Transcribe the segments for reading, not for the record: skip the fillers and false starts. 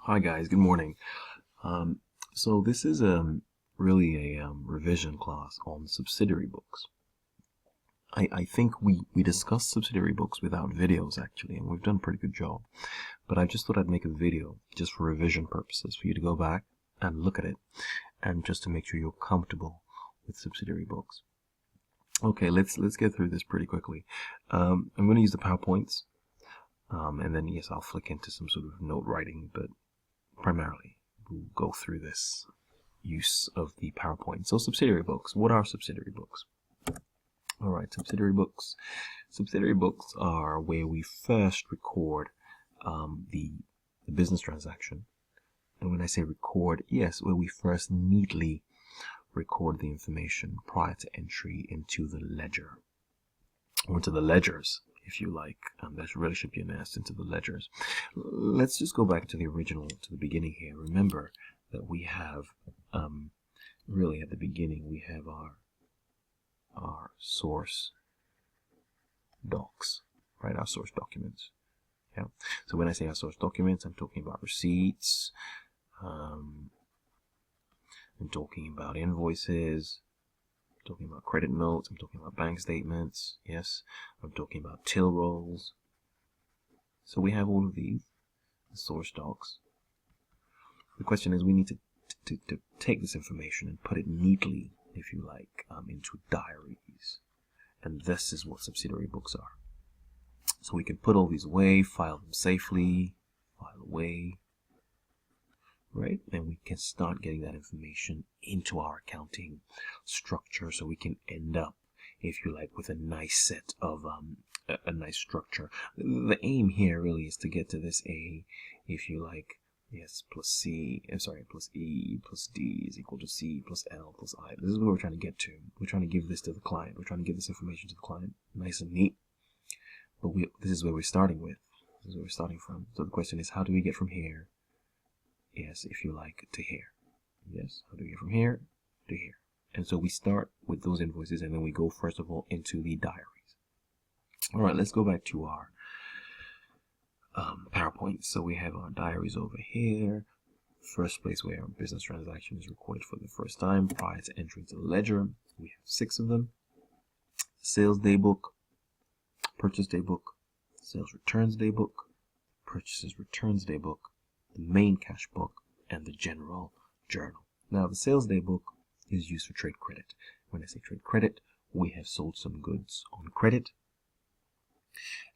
Hi guys, good morning. So this is really a revision class on subsidiary books. I think we discussed subsidiary books without videos actually, and we've done a pretty good job. But I just thought I'd make a video just for revision purposes for you to go back and look at it, and just to make sure you're comfortable with subsidiary books. Okay, let's get through this pretty quickly. I'm going to use the PowerPoints, and then yes, I'll flick into some sort of note writing, but primarily we'll go through this use of the PowerPoint. So subsidiary books. What are subsidiary books? All right, subsidiary books. Subsidiary books are where we first record the business transaction. And when I say record, yes, where we first neatly record the information prior to entry into the ledger, or into the ledgers, if you like. That really should be an S, into the ledgers. Let's just go back to the original, to the beginning here. Remember that we have, really at the beginning, we have our source docs, right? Our source documents. Yeah. So when I say our source documents, I'm talking about receipts. I'm talking about invoices. I'm talking about credit notes. I'm talking about bank statements. Yes. I'm talking about till rolls. So we have all of these, the source docs. The question is, we need to take this information and put it neatly, if you like, into diaries. And this is what subsidiary books are. So we can put all these away, file them safely, file away, right? And we can start getting that information into our accounting structure, so we can end up, if you like, with a nice set of a nice structure. The aim here really is to get to this A, if you like, yes, plus E plus D is equal to C plus L plus I. This is what we're trying to get to. We're trying to give this to the client. We're trying to give this information to the client, nice and neat. But this is where we're starting with. This is where we're starting from. So the question is, how do we get from here, yes, if you like, to here? Yes, how do we get from here to here? And so we start with those invoices, and then we go first of all into the diaries. All right, let's go back to our PowerPoint. So we have our diaries over here. First place where our business transaction is recorded for the first time prior to entering to the ledger. We have 6 of them. Sales day book, purchase day book, sales returns day book, purchases returns day book, the main cash book, and the general journal. Now the sales day book is used for trade credit. When I say trade credit, we have sold some goods on credit,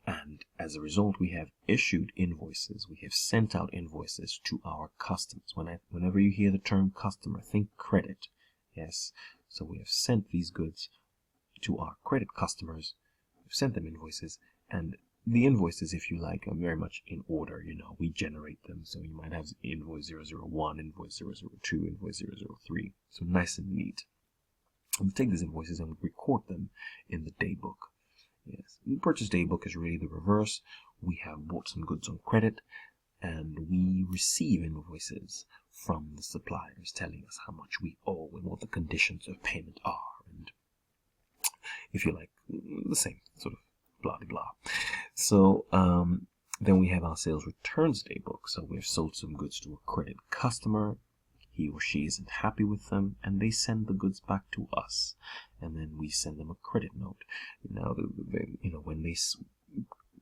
and as a result we have issued invoices. We have sent out invoices to our customers. Whenever you hear the term customer, think credit. Yes, so we have sent these goods to our credit customers. We've sent them invoices, and the invoices, if you like, are very much in order. You know, we generate them. So you might have invoice 001, invoice 002, invoice 003. So nice and neat. We take these invoices and we record them in the day book. Yes, the purchase day book is really the reverse. We have bought some goods on credit, and we receive invoices from the suppliers telling us how much we owe and what the conditions of payment are, and, if you like, the same sort of blah blah blah. So then we have our sales returns day book. So we've sold some goods to a credit customer. He or she isn't happy with them, and they send the goods back to us, and then we send them a credit note. Now, when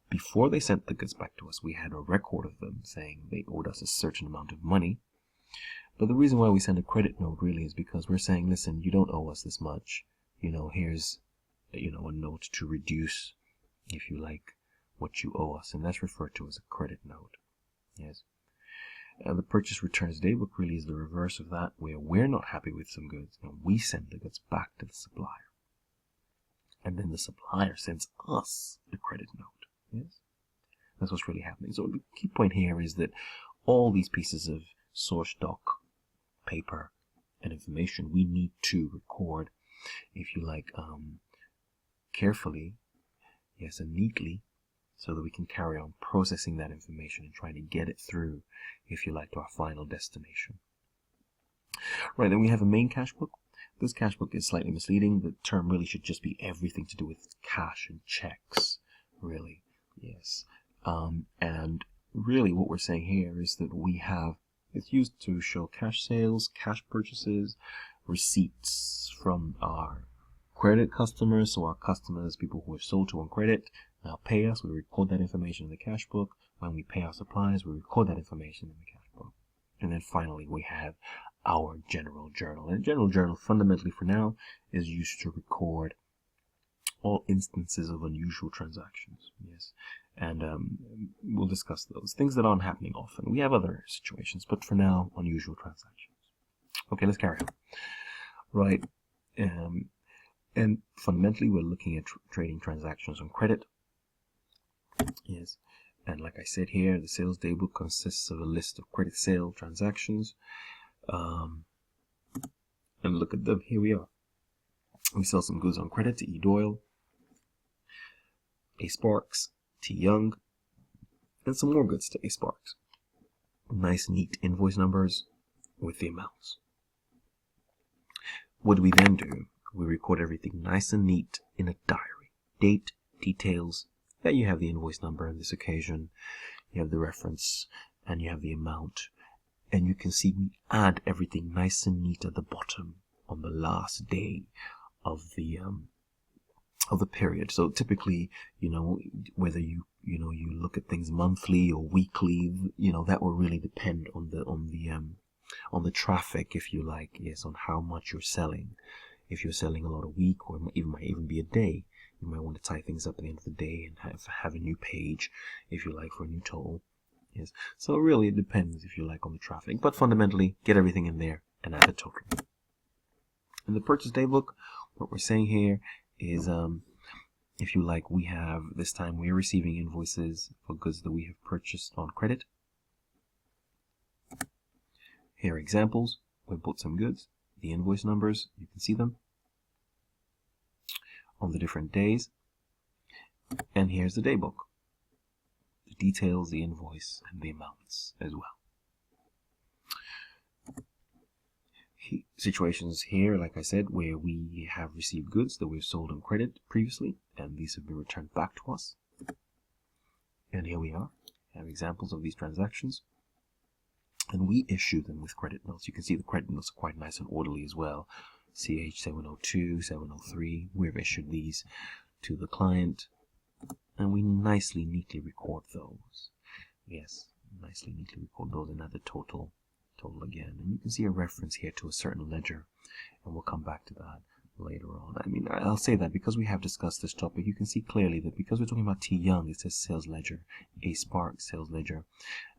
before they sent the goods back to us, we had a record of them saying they owed us a certain amount of money. But the reason why we send a credit note really is because we're saying, listen, you don't owe us this much. Here's a note to reduce, if you like, what you owe us, and that's referred to as a credit note. Yes. The purchase returns day book really is the reverse of that, where we're not happy with some goods and we send the goods back to the supplier, and then the supplier sends us a credit note. Yes, that's what's really happening. So the key point here is that all these pieces of source doc paper and information we need to record, if you like, carefully, yes, and neatly, so that we can carry on processing that information and trying to get it through, if you like, to our final destination. Right, then we have a main cash book. This cash book is slightly misleading. The term really should just be everything to do with cash and checks, really. Yes. And really what we're saying here is that it's used to show cash sales, cash purchases, receipts from our credit customers. So our customers, people who have sold to on credit, now pay us. We record that information in the cash book. When we pay our suppliers, we record that information in the cash book. And then finally, we have our general journal. And general journal, fundamentally for now, is used to record all instances of unusual transactions. Yes. And we'll discuss those things that aren't happening often. We have other situations, but for now, unusual transactions. Okay, let's carry on. Right. And fundamentally, we're looking at trading transactions on credit. Yes. And like I said here, the sales day book consists of a list of credit sale transactions. And look at them. Here we are. We sell some goods on credit to E. Doyle, A. Sparks, T. Young, and some more goods to A. Sparks. Nice, neat invoice numbers with the amounts. What do we then do? We record everything nice and neat in a diary. Date, details. Yeah, you have the invoice number on this occasion, you have the reference, and you have the amount. And you can see we add everything nice and neat at the bottom on the last day of the period. So typically, whether you look at things monthly or weekly, that will really depend on the traffic, if you like, yes, on how much you're selling. If you're selling a lot a week, or it might even be a day, you might want to tie things up at the end of the day and have a new page, if you like, for a new total. Yes. So really it depends, if you like, on the traffic. But fundamentally, get everything in there and add a total. In the purchase day book, what we're saying here is, if you like, we have, this time we're receiving invoices for goods that we have purchased on credit. Here are examples. We bought some goods. The invoice numbers, you can see them on the different days. And here's the day book. The details, the invoice, and the amounts as well. Situations here, like I said, where we have received goods that we've sold on credit previously, and these have been returned back to us. And here we are. We have examples of these transactions. And we issue them with credit notes. You can see the credit notes are quite nice and orderly as well. CH 702, 703. We've issued these to the client. And we nicely, neatly record those. Yes, nicely, neatly record those and add the total again. And you can see a reference here to a certain ledger. And we'll come back to that later on. I mean, I'll say that because we have discussed this topic, you can see clearly that because we're talking about T. Young, it says sales ledger, A. Sparks sales ledger.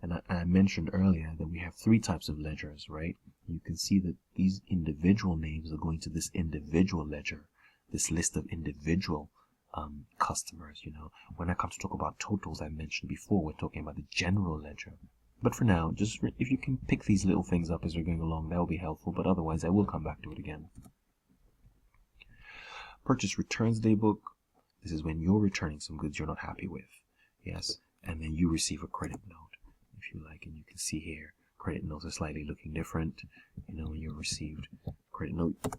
And I mentioned earlier that we have 3 types of ledgers, right? You can see that these individual names are going to this individual ledger, this list of individual customers. When I come to talk about totals, I mentioned before, we're talking about the general ledger. But for now, just if you can pick these little things up as we're going along, that will be helpful. But otherwise, I will come back to it again. Purchase returns day book. This is when you're returning some goods you're not happy with. Yes. And then you receive a credit note, if you like. And you can see here, credit notes are slightly looking different. When you received credit note. And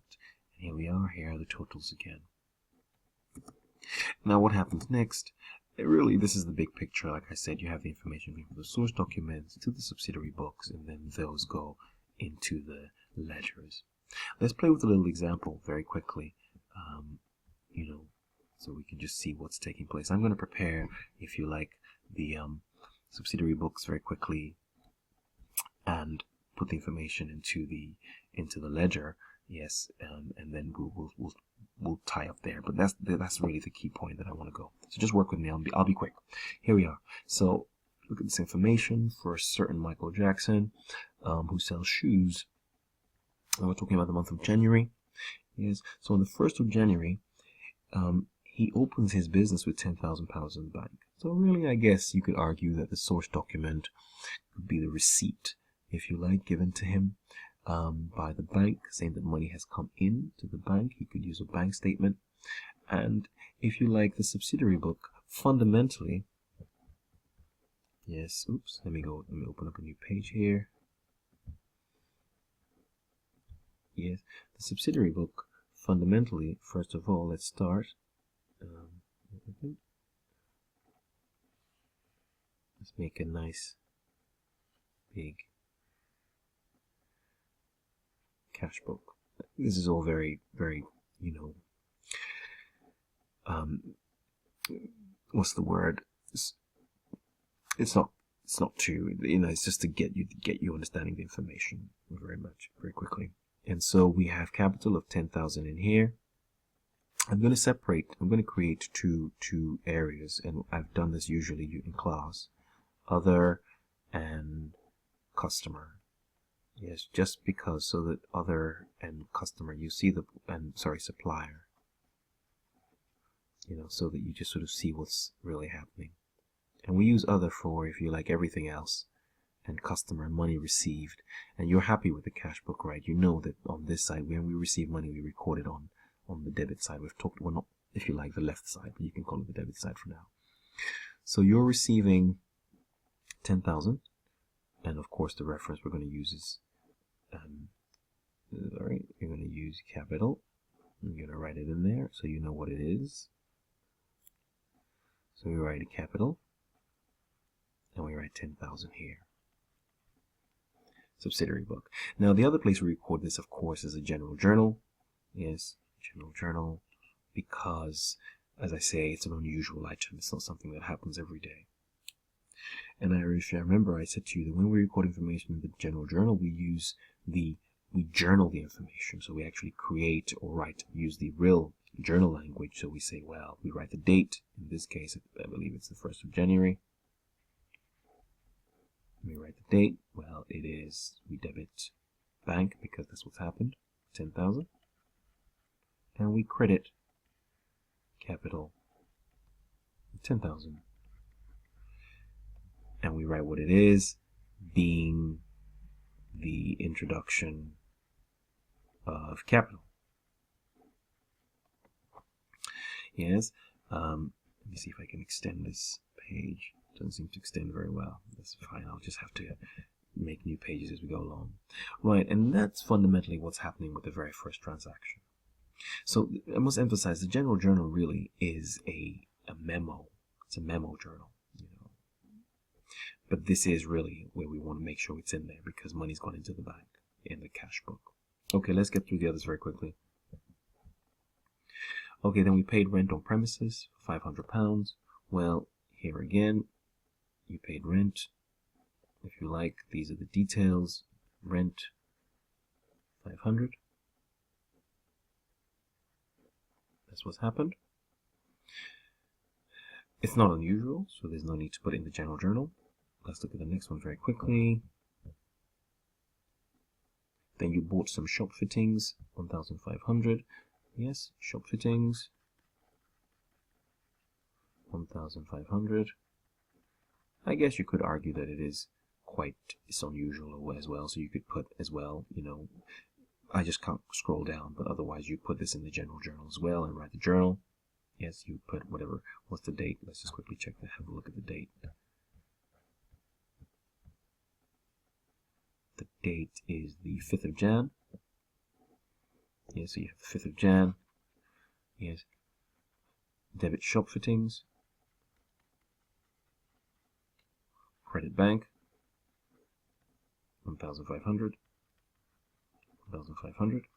here we are. Here are the totals again. Now what happens next? Really, this is the big picture. Like I said, you have the information from the source documents to the subsidiary books, and then those go into the ledgers. Let's play with a little example very quickly, so we can just see what's taking place. I'm going to prepare, if you like, the subsidiary books very quickly and put the information into the ledger. Yes, and then we'll tie up there. But that's really the key point that I want to go. So just work with me. I'll be quick. Here we are. So look at this information for a certain Michael Jackson, who sells shoes. And we're talking about the month of January. Yes. So on the 1st of January, he opens his business with £10,000 in the bank. So really, I guess you could argue that the source document could be the receipt, if you like, given to him by the bank, saying that money has come in to the bank. He could use a bank statement. And if you like, the subsidiary book, fundamentally, yes, oops, let me open up a new page here. Yes, the subsidiary book, fundamentally, first of all, let's start. The Let's make a nice big cash book. This is all very, very, what's the word? It's not too, it's just to get you understanding the information very quickly. And so we have capital of 10,000 in here. I'm going to create two areas, and I've done this usually in class, other and customer. Yes, just because, so that other and customer, you see supplier, so that you just sort of see what's really happening. And we use other for, if you like, everything else, and customer, money received. And you're happy with the cash book, right? You know that on this side, when we receive money, we record it on the debit side. We've talked, well, not, if you like, the left side, but you can call it the debit side for now. So you're receiving 10,000, and of course the reference we're going to use is, you're going to use capital. You're going to write it in there so you know what it is. So we write a capital, and we write 10,000 here. Subsidiary book. Now the other place we record this, of course, is a general journal. Yes, general journal, because, as I say, it's an unusual item. It's not something that happens every day. And if I remember, I said to you that when we record information in the general journal, we journal the information. So we actually create or use the real journal language. So we say, well, we write the date. In this case, I believe it's the 1st of January. We write the date. Well, we debit bank because that's what's happened, 10,000. And we credit capital 10,000. And we write what it is, being the introduction of capital. Yes. Let me see if I can extend this page. It doesn't seem to extend very well. That's fine. I'll just have to make new pages as we go along. Right, and that's fundamentally what's happening with the very first transaction. So I must emphasize, the general journal really is a memo. It's a memo journal. But this is really where we want to make sure it's in there, because money's gone into the bank in the cash book. Okay, let's get through the others very quickly. Okay, then we paid rent on premises, £500. Well, here again, you paid rent. If you like, these are the details. Rent, 500. That's what's happened. It's not unusual, so there's no need to put it in the general journal. Let's look at the next one very quickly. Then you bought some shop fittings, 1,500. Yes, shop fittings, 1,500. I guess you could argue that it's unusual as well. So you could put as well, I just can't scroll down, but otherwise you put this in the general journal as well and write the journal. Yes, you put what's the date? Let's just quickly have a look at the date. The date is the 5th of Jan. Yes, so you have the 5th of Jan. Yes. Debit shop fittings. Credit bank. 1,500. 1,500.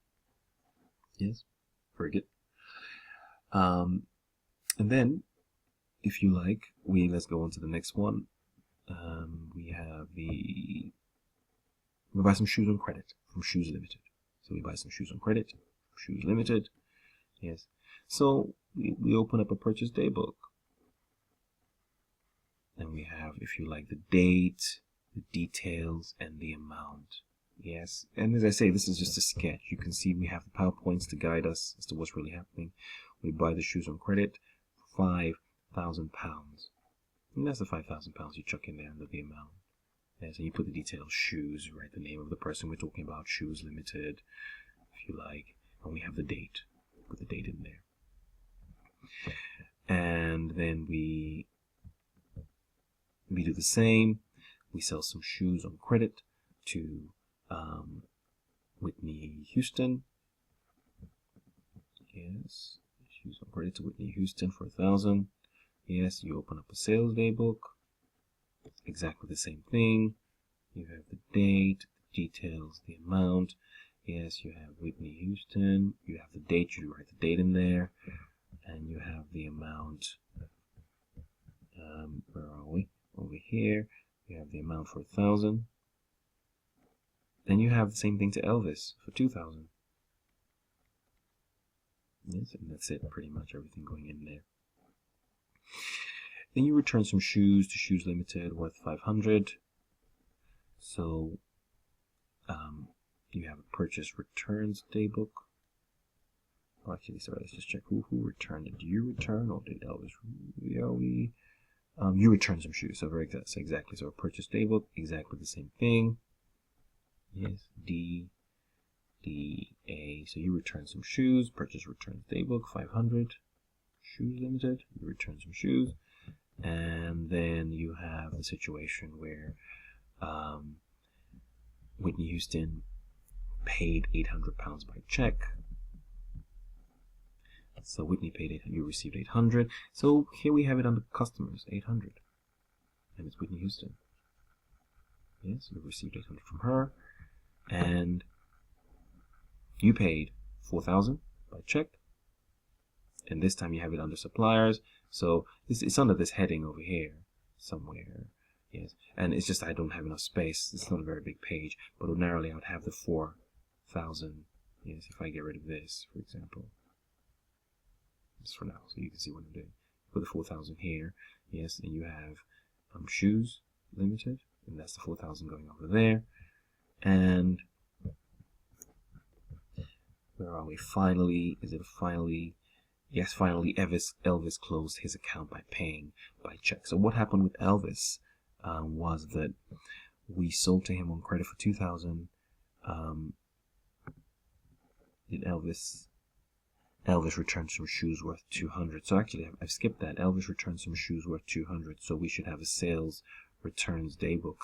Yes. Very good. And then, if you like, let's go on to the next one. We buy some shoes on credit from Shoes Limited. So we buy some shoes on credit from Shoes Limited. Yes. So we open up a purchase day book. And we have, if you like, the date, the details, and the amount. Yes. And as I say, this is just a sketch. You can see we have the PowerPoints to guide us as to what's really happening. We buy the shoes on credit for £5,000. And that's the £5,000 you chuck in there under the amount. Yes, and you put the details, shoes, write the name of the person we're talking about, Shoes Limited, if you like. And we have the date. Put the date in there. And then we do the same. We sell some shoes on credit to Whitney Houston. Yes, shoes on credit to Whitney Houston for 1,000. Yes, you open up a sales day book. exactly the same thing. You have the date, the details, the amount. Yes, you have Whitney Houston. You have the date, you write the date in there. And you have the amount. Where are we? Over here. You have the amount for 1,000. Then you have the same thing to Elvis for 2,000. Yes, and that's it, pretty much everything going in there. Then you return some shoes to Shoes Limited worth 500. So you have a purchase returns daybook. Oh, actually, sorry, let's just check who returned it. Do you return or did Elvis? You return some shoes, so exactly. So a purchase daybook, exactly the same thing. Yes, D-A. So you return some shoes, purchase returns daybook, 500. Shoes Limited, you return some shoes. And then you have the situation where Whitney Houston paid £800 by check. So Whitney paid 800, you received 800. So here we have it under customers, 800. And it's Whitney Houston. Yes, you received 800 from her. And you paid 4,000 by check. And this time you have it under suppliers. So it's under this heading over here somewhere. Yes, and it's just I don't have enough space. It's not a very big page, but ordinarily I would have the 4,000. Yes, if I get rid of this, for example, just for now, so you can see what I'm doing. Put the 4,000 here. Yes, and you have Shoes Limited, and that's the 4,000 going over there. And where are we? Finally, is it finally? Yes, finally, Elvis closed his account by paying by check. So what happened with Elvis was that we sold to him on credit for 2,000. Did Elvis returned some shoes worth 200. So actually, I've skipped that. Elvis returned some shoes worth 200. So we should have a sales returns daybook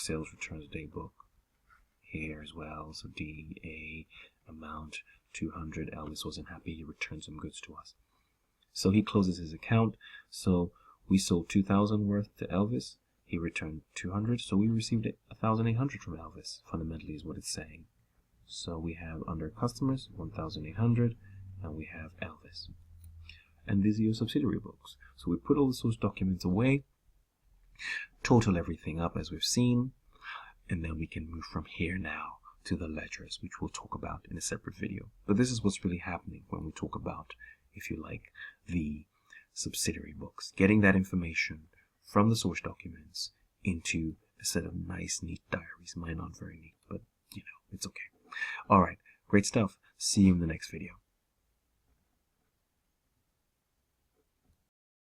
here as well. So DA amount 200. Elvis wasn't happy. He returned some goods to us. So he closes his account. So we sold 2,000 worth to Elvis. He returned 200. So we received 1,800 from Elvis, fundamentally is what it's saying. So we have under customers 1,800, and we have Elvis. And these are your subsidiary books. So we put all the source documents away, total everything up as we've seen, and then we can move from here now to the ledgers, which we'll talk about in a separate video. But this is what's really happening when we talk about, if you like, the subsidiary books. Getting that information from the source documents into a set of nice, neat diaries. Mine aren't very neat, but, it's okay. All right, great stuff. See you in the next video.